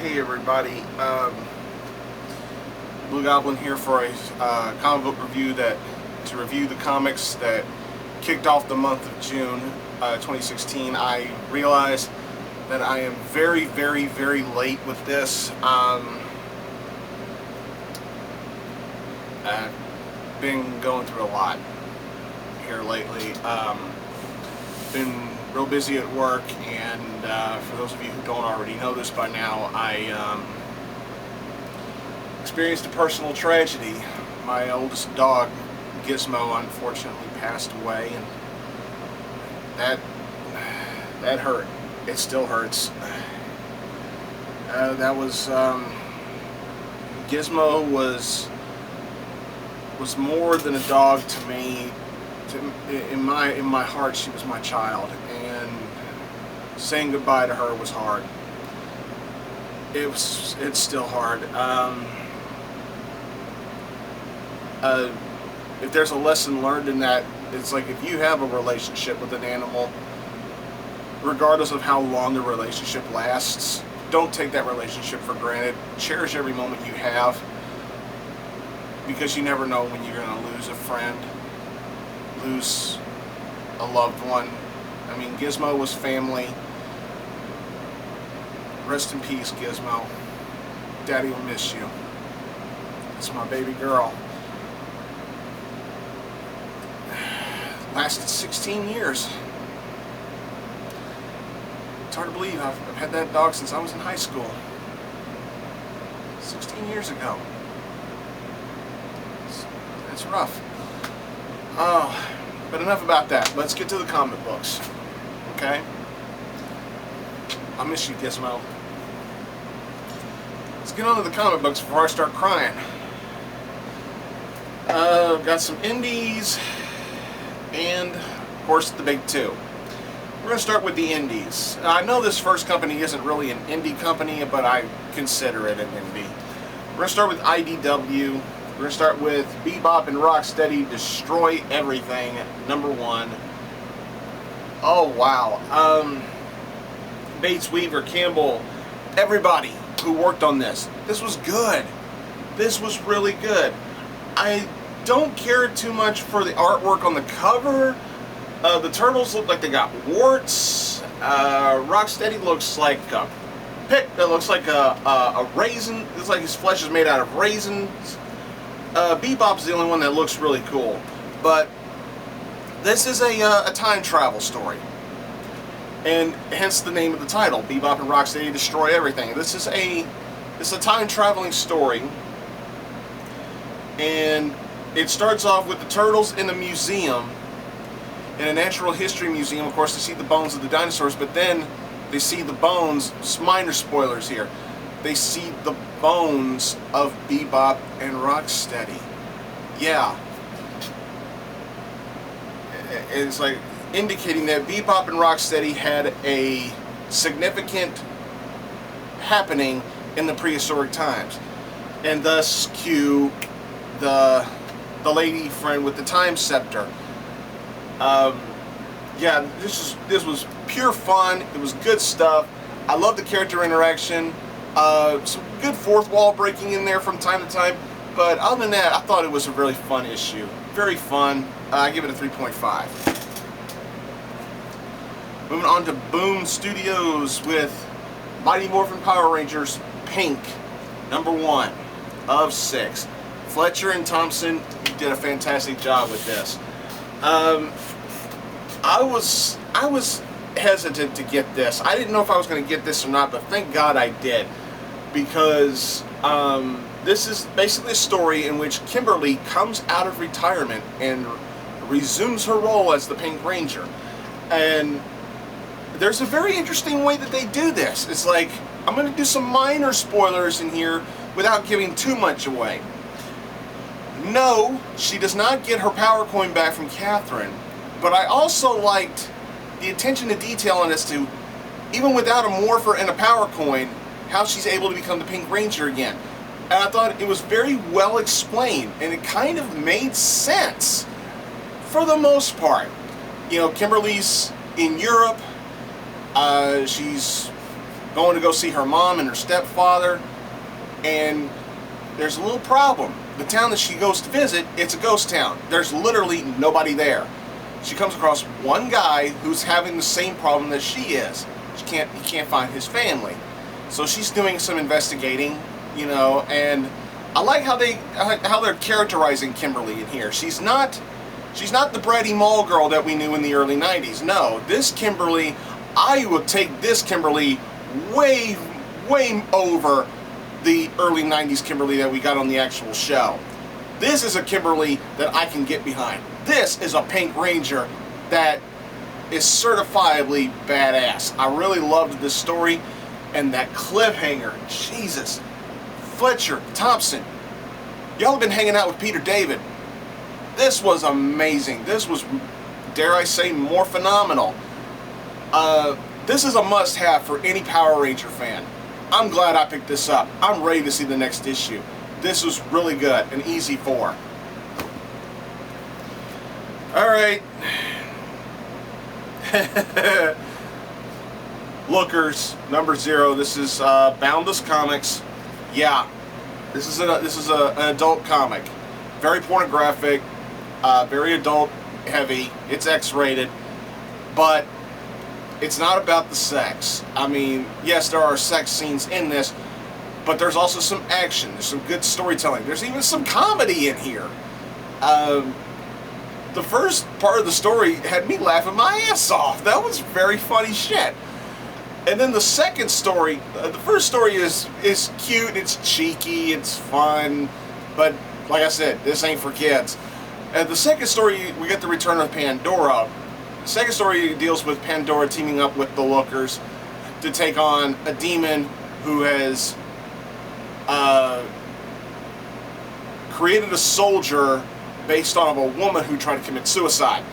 Hey everybody, Blugoblin here for a comic book review to review the comics that kicked off the month of June 2016. I realize that I am very late with this. I've been going through a lot here lately. Been real busy at work, and for those of you who don't already know this by now, I experienced a personal tragedy. My oldest dog, Gizmo, unfortunately passed away, and that hurt. It still hurts. Gizmo was more than a dog to me. In my heart, she was my child, and saying goodbye to her was hard. It's still hard. If there's a lesson learned in that, it's like if you have a relationship with an animal, regardless of how long the relationship lasts, don't take that relationship for granted. Cherish every moment you have, because you never know when you're going to lose a friend, lose a loved one. I mean, Gizmo was family. Rest in peace, Gizmo. Daddy will miss you. It's my baby girl. Lasted 16 years. It's hard to believe I've had that dog since I was in high school. 16 years ago. It's rough. Oh, but enough about that. Let's get to the comic books. Okay? I miss you, Gizmo. Let's get on to the comic books before I start crying. Got some indies, and of course the big two. We're going to start with the indies. I know this first company isn't really an indie company, but I consider it an indie. We're going to start with IDW. We're going to start with Bebop and Rocksteady, Destroy Everything, #1. Oh, wow. Bates, Weaver, Campbell, everybody who worked on this. This was good. This was really good. I don't care too much for the artwork on the cover. The turtles look like they got warts. Rocksteady looks like a pick that looks like a raisin. It looks like his flesh is made out of raisins. Bebop's the only one that looks really cool. But this is a time travel story, and hence the name of the title, Bebop and Rocksteady Destroy Everything. This is a time traveling story, and it starts off with the turtles in a museum, in a natural history museum. Of course, they see the bones of the dinosaurs, but then they see the bones, minor spoilers here, they see the bones of Bebop and Rocksteady. Yeah. It's like indicating that Bebop and Rocksteady had a significant happening in the prehistoric times, and thus cue the lady friend with the time scepter. Yeah, this was pure fun. It was good stuff. I love the character interaction. Some good fourth wall breaking in there from time to time, but other than that, I thought it was a really fun issue. Very fun. I give it a 3.5. Moving on to Boom Studios with Mighty Morphin Power Rangers Pink, #1 of 6. Fletcher and Thompson did a fantastic job with this. I was hesitant to get this. I didn't know if I was going to get this or not, but thank God I did, because this is basically a story in which Kimberly comes out of retirement and resumes her role as the Pink Ranger. And there's a very interesting way that they do this. It's like, I'm going to do some minor spoilers in here without giving too much away. No, she does not get her power coin back from Catherine, but I also liked the attention to detail on as to, even without a morpher and a power coin, how she's able to become the Pink Ranger again. And I thought it was very well explained, and it kind of made sense for the most part. You know, Kimberly's in Europe. She's going to go see her mom and her stepfather, and there's a little problem. The town that she goes to visit, it's a ghost town. There's literally nobody there. She comes across one guy who's having the same problem that she is. He can't find his family. So she's doing some investigating, you know, and I like how they're characterizing Kimberly in here. She's not the bratty mall girl that we knew in the early 90s. No, this Kimberly, I would take this Kimberly way over the early 90s Kimberly that we got on the actual show. This is a Kimberly that I can get behind. This is a Pink Ranger that is certifiably badass. I really loved this story, and that cliffhanger, Jesus. Fletcher Thompson, y'all have been hanging out with Peter David. This was amazing. This was, dare I say, more phenomenal. This is a must-have for any Power Ranger fan. I'm glad I picked this up. I'm ready to see the next issue. This was really good, an easy 4. Alright. Lookers, number 0. This is Boundless Comics. Yeah, this is an adult comic. Very pornographic, very adult heavy. It's X-rated, but it's not about the sex. I mean, yes, there are sex scenes in this, but there's also some action. There's some good storytelling. There's even some comedy in here. The first part of the story had me laughing my ass off. That was very funny shit. And then the second story, the first story is cute, it's cheeky, it's fun, but like I said, this ain't for kids. And the second story, we get the return of Pandora. The second story deals with Pandora teaming up with the Lookers to take on a demon who has created a soldier based on a woman who tried to commit suicide.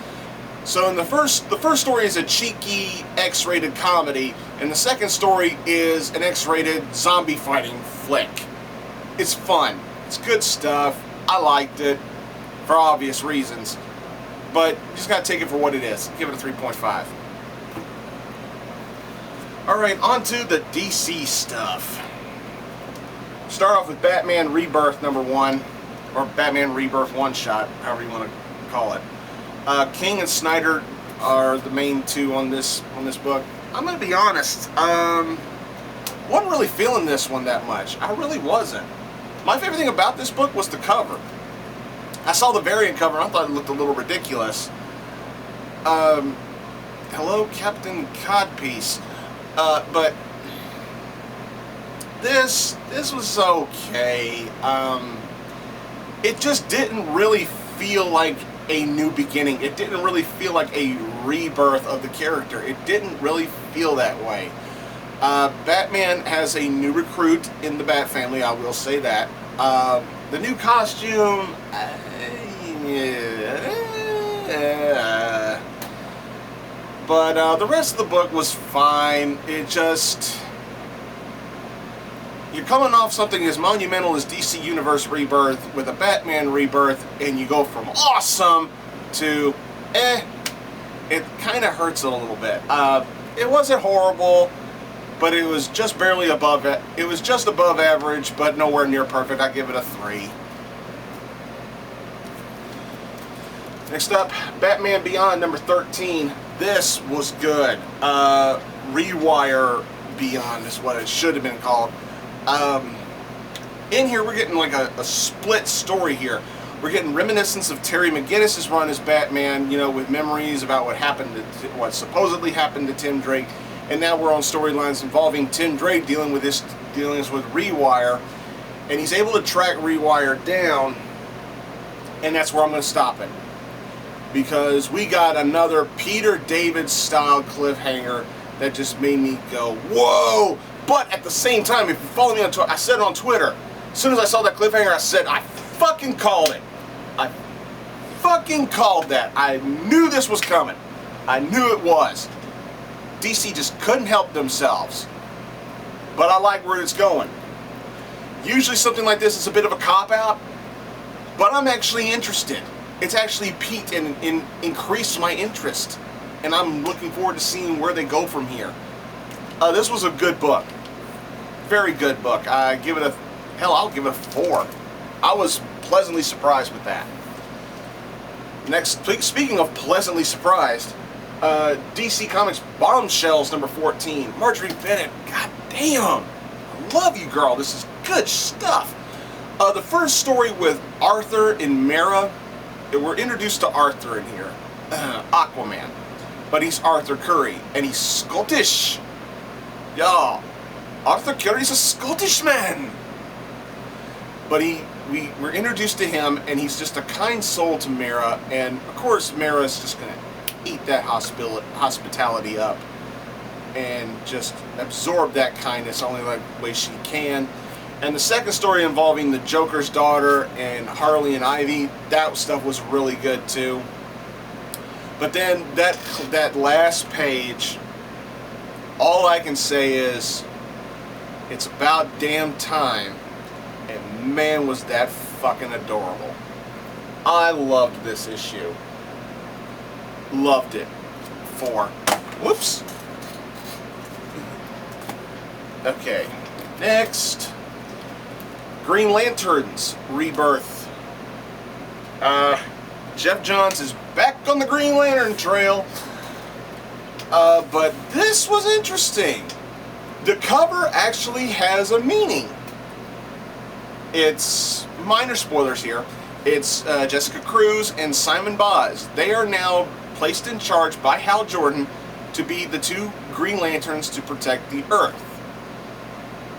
So in the first story is a cheeky X-rated comedy, and the second story is an X-rated zombie fighting flick. It's fun. It's good stuff. I liked it for obvious reasons, but you just gotta take it for what it is. Give it a 3.5. Alright, on to the DC stuff. Start off with Batman Rebirth number 1, or Batman Rebirth one-shot, however you want to call it. King and Snyder are the main two on this book. I'm going to be honest, wasn't really feeling this one that much. I really wasn't. My favorite thing about this book was the cover. I saw the variant cover and I thought it looked a little ridiculous. Hello, Captain Codpiece. But this was okay. It just didn't really feel like a new beginning. It didn't really feel like a rebirth of the character. It didn't really feel that way. Batman has a new recruit in the Bat family, I will say that. The new costume, but the rest of the book was fine. It just, you're coming off something as monumental as DC Universe Rebirth with a Batman Rebirth, and you go from awesome to it kind of hurts it a little bit. It wasn't horrible, but it was just barely above it. It was just above average, but nowhere near perfect. I give it a 3. Next up, Batman Beyond number 13. This was good. Rewire Beyond is what it should have been called. In here we're getting like a split story here. We're getting reminiscence of Terry McGinnis's run as Batman, you know, with memories about what supposedly happened to Tim Drake, and now we're on storylines involving Tim Drake dealing with Rewire, and he's able to track Rewire down, and that's where I'm going to stop it, because we got another Peter David style cliffhanger that just made me go whoa. But at the same time, if you follow me on Twitter, I said it on Twitter. As soon as I saw that cliffhanger, I said, I fucking called it. I fucking called that. I knew this was coming. I knew it was. DC just couldn't help themselves. But I like where it's going. Usually something like this is a bit of a cop-out, but I'm actually interested. It's actually piqued and increased my interest. And I'm looking forward to seeing where they go from here. This was a good book. Very good book. I'll give it a 4. I was pleasantly surprised with that. Next, speaking of pleasantly surprised, DC Comics Bombshells number 14. Mercury Fennec, god damn! I love you, girl. This is good stuff. The first story with Arthur and Mara, we're introduced to Arthur in here. Aquaman. But he's Arthur Curry, and he's Scottish. Yeah, Arthur Curry's a Scottish man. But we're introduced to him, and he's just a kind soul to Mara, and of course Mara's just gonna eat that hospitality up and just absorb that kindness only the way she can. And the second story involving the Joker's daughter and Harley and Ivy, that stuff was really good too. But then that last page, all I can say is, it's about damn time, and man was that fucking adorable. I loved this issue. Loved it. 4. Whoops. Okay, next. Green Lanterns Rebirth. Jeff Johns is back on the Green Lantern trail. But this was interesting. The cover actually has a meaning. It's minor spoilers here. It's Jessica Cruz and Simon Boz. They are now placed in charge by Hal Jordan to be the 2 Green Lanterns to protect the Earth.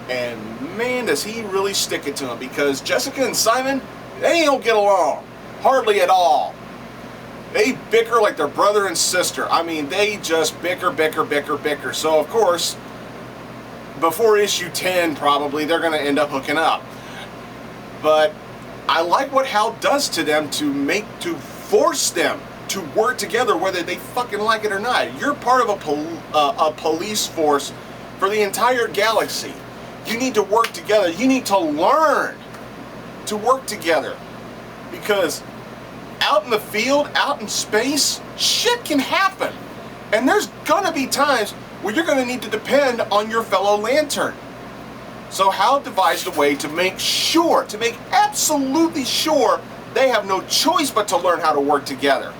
And man, does he really stick it to them, because Jessica and Simon, they don't get along. Hardly at all. They bicker like they're brother and sister. I mean, they just bicker. So, of course, before issue 10, probably, they're going to end up hooking up. But I like what Hal does to them to force them to work together, whether they fucking like it or not. You're part of a police force for the entire galaxy. You need to work together. You need to learn to work together. Because out in the field, out in space, shit can happen. And there's gonna be times where you're gonna need to depend on your fellow Lantern. So Hal devised a way to make absolutely sure they have no choice but to learn how to work together.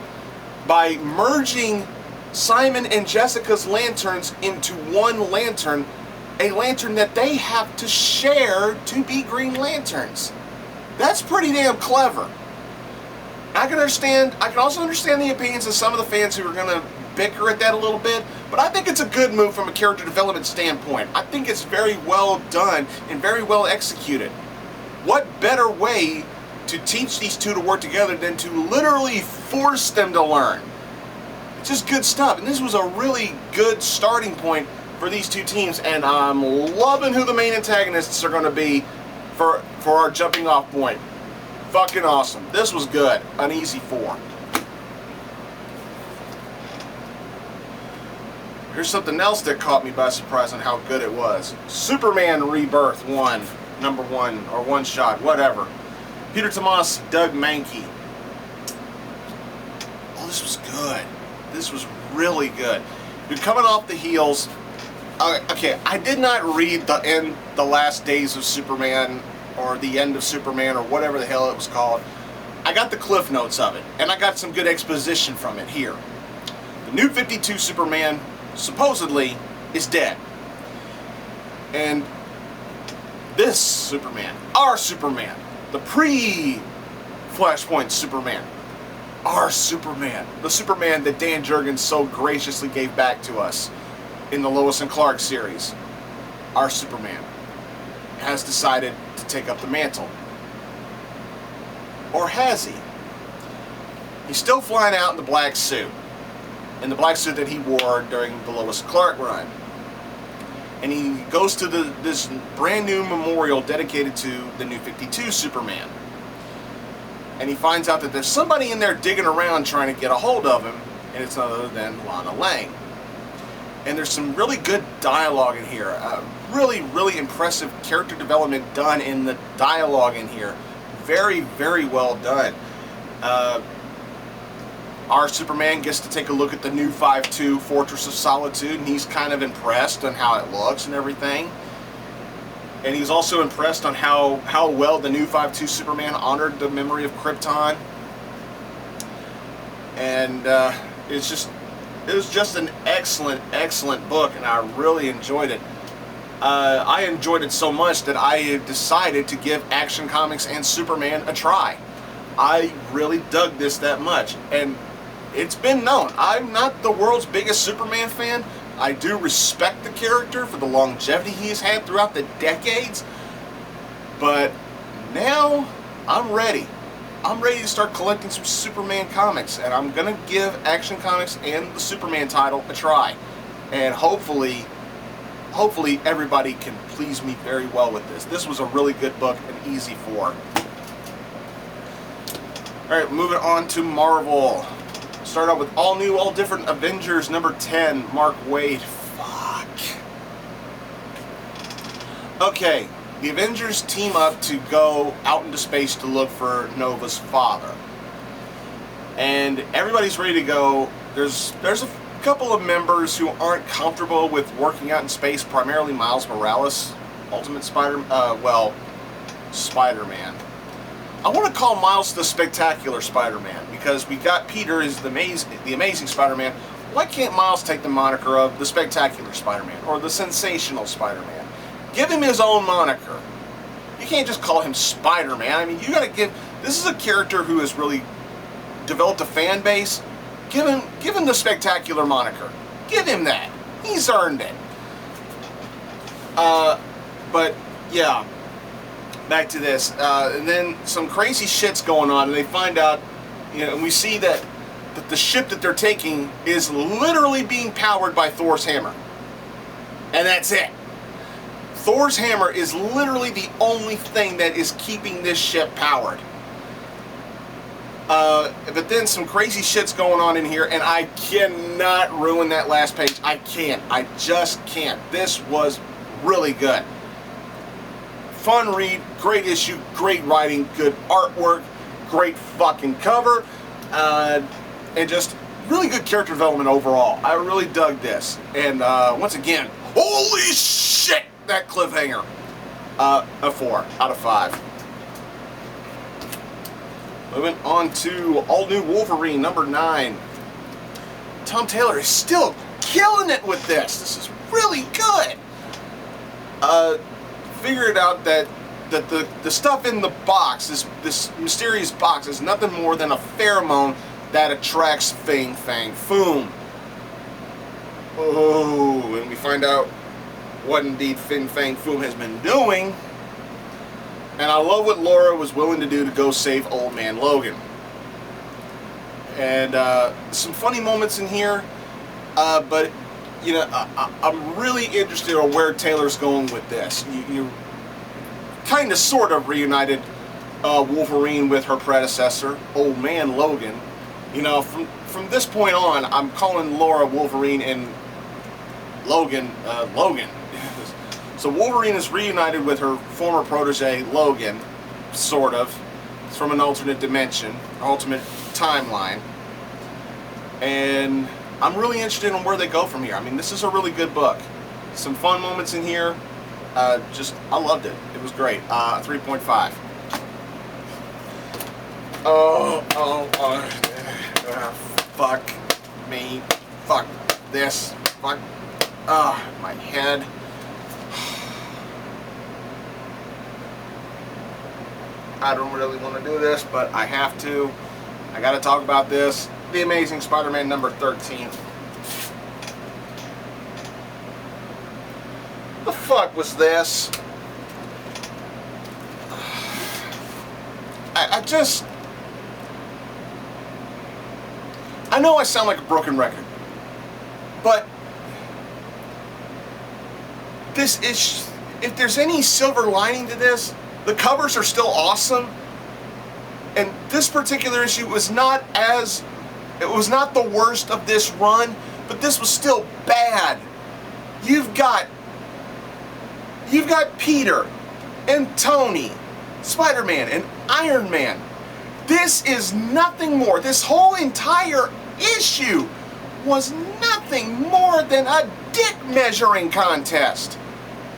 By merging Simon and Jessica's lanterns into one lantern, a lantern that they have to share to be Green Lanterns. That's pretty damn clever. I can also understand the opinions of some of the fans who are going to bicker at that a little bit, but I think it's a good move from a character development standpoint. I think it's very well done and very well executed. What better way to teach these 2 to work together than to literally force them to learn? It's just good stuff, and this was a really good starting point for these 2 teams, and I'm loving who the main antagonists are going to be for our jumping off point. Fucking awesome. This was good. An easy 4. Here's something else that caught me by surprise on how good it was. Superman Rebirth 1, number 1, or 1 shot, whatever. Peter Tomasi, Doug Mahnke. Oh, this was good. This was really good. You're coming off the heels. Okay, I did not read the last days of Superman, or the end of Superman, or whatever the hell it was called. I got the cliff notes of it, and I got some good exposition from it here. The new 52 Superman, supposedly, is dead. And this Superman, our Superman, the pre-Flashpoint Superman, our Superman, the Superman that Dan Jurgens so graciously gave back to us in the Lois and Clark series, our Superman, has decided to take up the mantle. Or has he? He's still flying out in the black suit. In the black suit that he wore during the Lois and Clark run. And he goes to this brand new memorial dedicated to the new 52 Superman. And he finds out that there's somebody in there digging around trying to get a hold of him, and it's none other than Lana Lang. And there's some really good dialogue in here. Really, really impressive character development done in the dialogue in here. Very, very well done. our Superman gets to take a look at the new 5/2 Fortress of Solitude, and he's kind of impressed on how it looks and everything. And he's also impressed on how well the new 5/2 Superman honored the memory of Krypton. And it was just an excellent book, and I really enjoyed it. I enjoyed it so much that I decided to give Action Comics and Superman a try. I really dug this that much, and it's been known. I'm not the world's biggest Superman fan. I do respect the character for the longevity he's had throughout the decades, but now I'm ready. I'm ready to start collecting some Superman comics, and I'm gonna give Action Comics and the Superman title a try, and hopefully everybody can please me very well with this. This was a really good book and easy for. Alright, moving on to Marvel. Start out with All New, All Different Avengers number 10, Mark Waid. Fuck. Okay, the Avengers team up to go out into space to look for Nova's father. And everybody's ready to go. There's a couple of members who aren't comfortable with working out in space, primarily Miles Morales, Spider-Man. I want to call Miles the Spectacular Spider-Man, because we got Peter as the Amazing Spider-Man. Why can't Miles take the moniker of the Spectacular Spider-Man or the Sensational Spider-Man? Give him his own moniker. You can't just call him Spider-Man. I mean, you gotta give... This is a character who has really developed a fan base. Give him the Spectacular moniker. Give him that. He's earned it. But, yeah. Back to this, and then some crazy shit's going on, and they find out, and we see that the ship that they're taking is literally being powered by Thor's hammer. And that's it. Thor's hammer is literally the only thing that is keeping this ship powered. But then some crazy shit's going on in here, and I cannot ruin that last page. I can't. I just can't. This was really good. Fun read, great issue, great writing, good artwork, great fucking cover, and just really good character development overall. I really dug this. And once again, holy shit, that cliffhanger. A 4 out of 5. Moving on to All New Wolverine number 9. Tom Taylor is still killing it with this. This is really good. Figured out that the stuff in the box, this mysterious box, is nothing more than a pheromone that attracts Fing Fang Foom. Oh, and we find out what indeed Fing Fang Foom has been doing. And I love what Laura was willing to do to go save Old Man Logan. And some funny moments in here, but I'm really interested in where Taylor's going with this. You kind of sort of reunited Wolverine with her predecessor, Old Man Logan. From this point on, I'm calling Laura Wolverine and Logan Logan. So Wolverine is reunited with her former protege Logan, sort of. It's from an alternate dimension, alternate timeline. And I'm really interested in where they go from here. I mean, this is a really good book. Some fun moments in here. I loved it. It was great. 3.5. Fuck me. Fuck this. Fuck. My head. I don't really want to do this, but I have to. I gotta talk about this. The Amazing Spider-Man number 13. The fuck was this? I know I sound like a broken record, but this is, if there's any silver lining to this, the covers are still awesome, and this particular issue was not the worst of this run, but this was still bad. You've got Peter and Tony, Spider-Man and Iron Man. This is nothing more. This whole entire issue was nothing more than a dick measuring contest.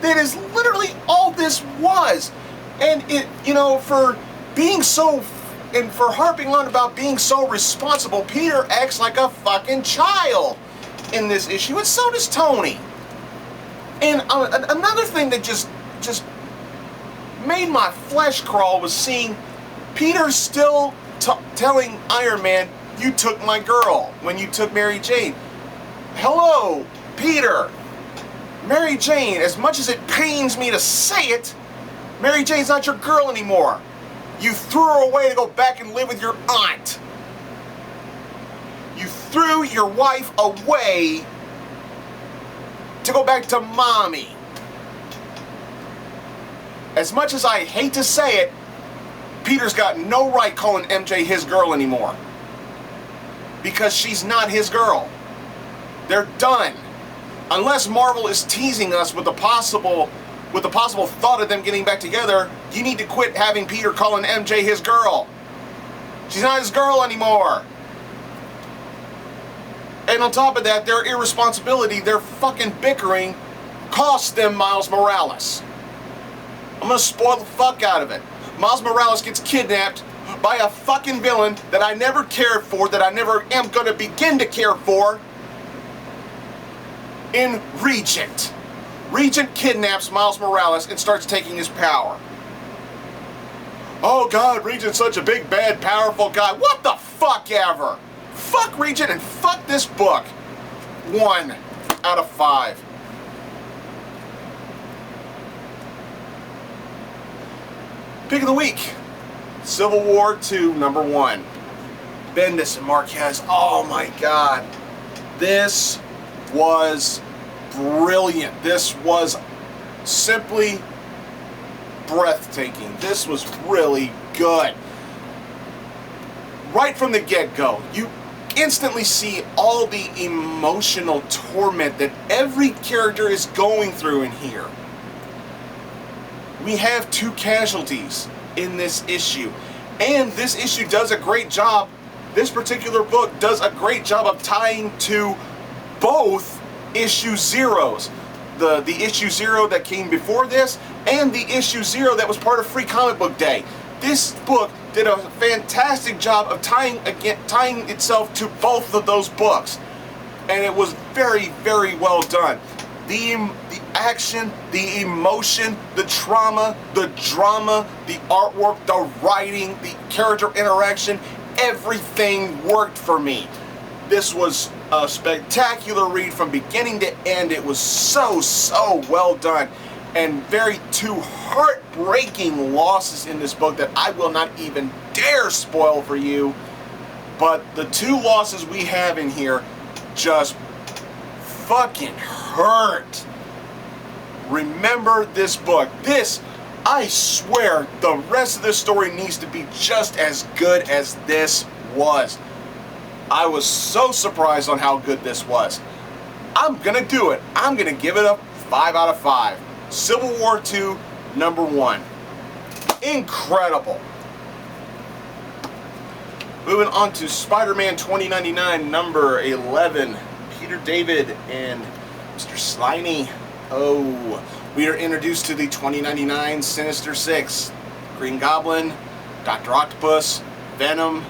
That is literally all this was. And it, you know, for being so, and for harping on about being so responsible, Peter acts like a fucking child in this issue, and so does Tony. And another thing that just made my flesh crawl was seeing Peter still telling Iron Man, "You took my girl," when you took Mary Jane. Hello, Peter. Mary Jane, as much as it pains me to say it, Mary Jane's not your girl anymore. You threw her away to go back and live with your aunt. You threw your wife away to go back to mommy. As much as I hate to say it, Peter's got no right calling MJ his girl anymore. Because she's not his girl. They're done. Unless Marvel is teasing us with the possible thought of them getting back together, you need to quit having Peter calling MJ his girl. She's not his girl anymore. And on top of that, their irresponsibility, their fucking bickering, cost them Miles Morales. I'm gonna spoil the fuck out of it. Miles Morales gets kidnapped by a fucking villain that I never cared for, that I never am gonna begin to care for, in Regent. Regent kidnaps Miles Morales and starts taking his power. Oh God, Regent's such a big, bad, powerful guy. What the fuck ever? Fuck Regent and fuck this book. 1 out of 5. Pick of the week. Civil War II, #1. Bendis and Marquez. Oh my God. This was brilliant. This was simply breathtaking. This was really good. Right from the get-go, you instantly see all the emotional torment that every character is going through in here. We have 2 casualties in this issue, and this issue does a great job. This particular book does a great job of tying to both issue zeros. The issue 0 that came before this, and the issue 0 that was part of Free Comic Book Day. This book did a fantastic job of tying itself to both of those books, and it was very, very well done. The action, the emotion, the trauma, the drama, the artwork, the writing, the character interaction, everything worked for me. This was a spectacular read from beginning to end. It was so well done. And 2 heartbreaking losses in this book that I will not even dare spoil for you. But the 2 losses we have in here just fucking hurt. Remember this book. This, I swear, the rest of this story needs to be just as good as this was. I was so surprised on how good this was. I'm gonna do it. I'm gonna give it a 5 out of 5. Civil War II, #1. Incredible. Moving on to Spider-Man 2099, #11. Peter David and Mr. Slimy. Oh, we are introduced to the 2099 Sinister Six. Green Goblin, Dr. Octopus, Venom,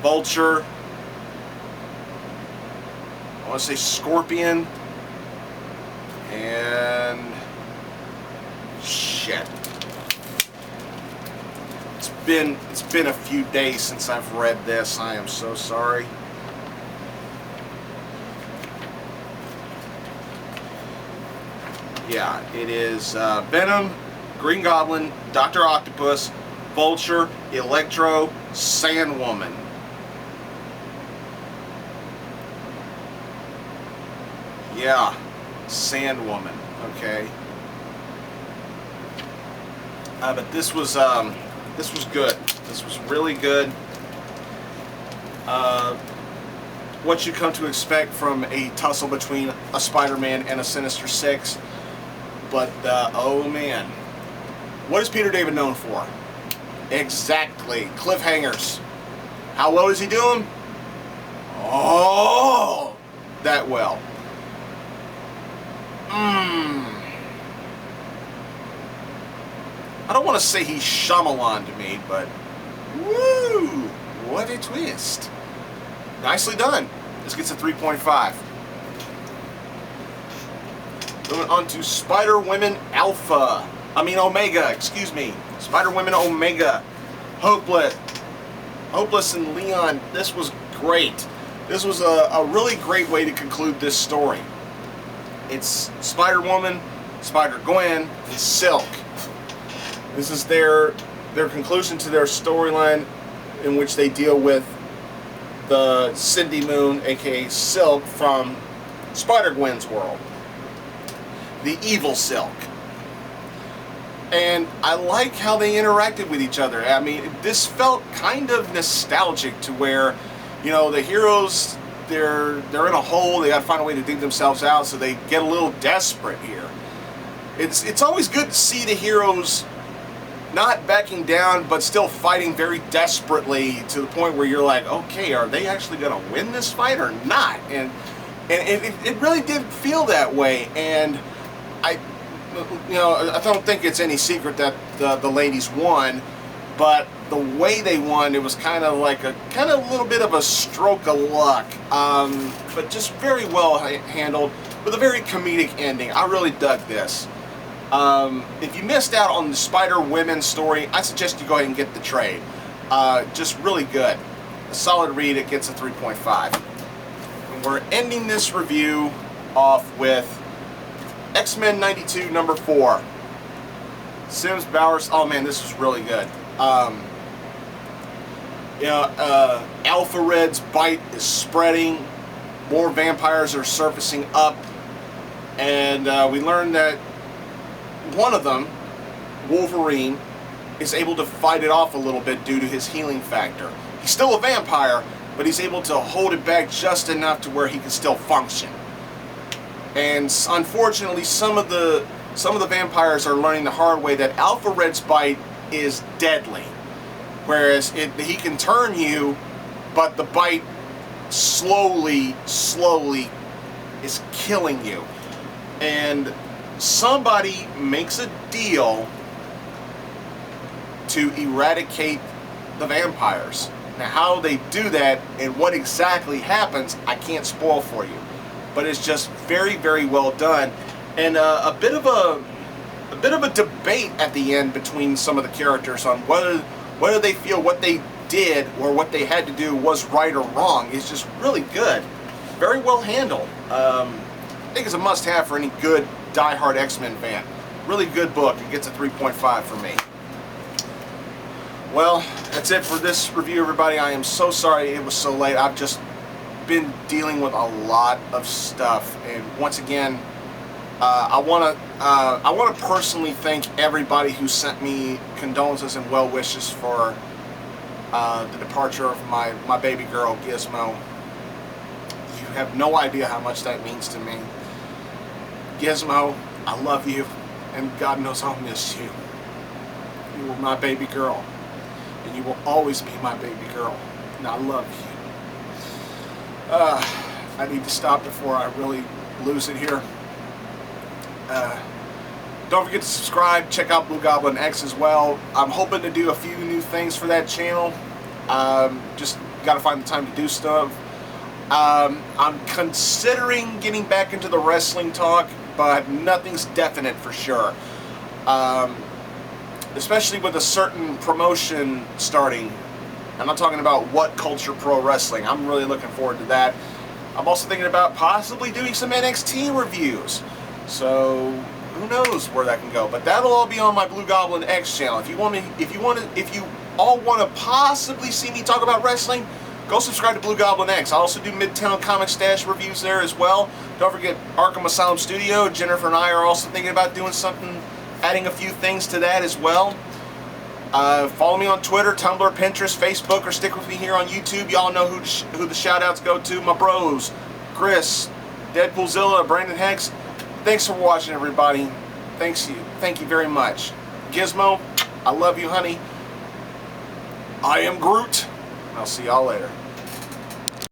Vulture, I want to say Scorpion, and shit. It's been a few days since I've read this. I am so sorry. Yeah, it is Venom, Green Goblin, Dr. Octopus, Vulture, Electro, Sandwoman. Yeah, Sandwoman. Okay. But this was good. This was really good. What you come to expect from a tussle between a Spider-Man and a Sinister Six. But, oh man. What is Peter David known for? Exactly. Cliffhangers. How well does he do them? Oh, that well. I don't want to say he's Shyamalan to me, but woo, what a twist. Nicely done. This gets a 3.5. Moving on to Spider-Women Omega, excuse me. Spider-Women Omega. Hopeless and Leon. This was great. This was a really great way to conclude this story. It's Spider-Woman, Spider-Gwen, and Silk. This is their conclusion to their storyline, in which they deal with the Cindy Moon, aka Silk, from Spider-Gwen's world. The evil Silk. And I like how they interacted with each other. I mean, this felt kind of nostalgic, to where, you know, the heroes, they're in a hole, they gotta find a way to dig themselves out, so they get a little desperate here. It's always good to see the heroes not backing down, but still fighting very desperately, to the point where you're like, okay, are they actually going to win this fight or not? And it really did feel that way. And I don't think it's any secret that the ladies won, but the way they won, it was kind of like a little bit of a stroke of luck, but just very well handled, with a very comedic ending. I really dug this. If you missed out on the Spider-Women story, I suggest you go ahead and get the trade. Just really good. A solid read. It gets a 3.5. And we're ending this review off with XMen 92 number 4. Sims Bowers. Oh man, this was really good. Alpha Red's bite is spreading. More vampires are surfacing up. And we learned that one of them, Wolverine, is able to fight it off a little bit due to his healing factor. He's still a vampire, but he's able to hold it back just enough to where he can still function. And unfortunately, some of the vampires are learning the hard way that Alpha Red's bite is deadly. Whereas he can turn you, but the bite slowly is killing you. And somebody makes a deal to eradicate the vampires. Now, how they do that and what exactly happens, I can't spoil for you. But it's just very, very well done, and a bit of a debate at the end between some of the characters on whether they feel what they did or what they had to do was right or wrong. It's just really good, very well handled. I think it's a must-have for any good die-hard X-Men fan. Really good book. It gets a 3.5 from me. Well, that's it for this review, everybody. I am so sorry it was so late. I've just been dealing with a lot of stuff, and once again, I want to personally thank everybody who sent me condolences and well wishes for the departure of my baby girl Gizmo. You have no idea how much that means to me. Gizmo, I love you, and God knows I'll miss you. You were my baby girl, and you will always be my baby girl, and I love you. I need to stop before I really lose it here. Don't forget to subscribe. Check out Blugoblin X as well. I'm hoping to do a few new things for that channel. Just got to find the time to do stuff. I'm considering getting back into the wrestling talk, but nothing's definite for sure. Especially with a certain promotion starting. I'm not talking about What Culture Pro Wrestling. I'm really looking forward to that. I'm also thinking about possibly doing some NXT reviews. So who knows where that can go? But that'll all be on my Blugoblin X channel. If you all want to possibly see me talk about wrestling, go subscribe to Blugoblin X. I also do Midtown Comic Stash reviews there as well. Don't forget Arkham Asylum Studio. Jennifer and I are also thinking about doing something, adding a few things to that as well. Follow me on Twitter, Tumblr, Pinterest, Facebook, or stick with me here on YouTube. Y'all know who the shout-outs go to. My bros, Chris, Deadpoolzilla, Brandon Hex. Thanks for watching, everybody. Thank you very much. Gizmo, I love you, honey. I am Groot. and I'll see y'all later.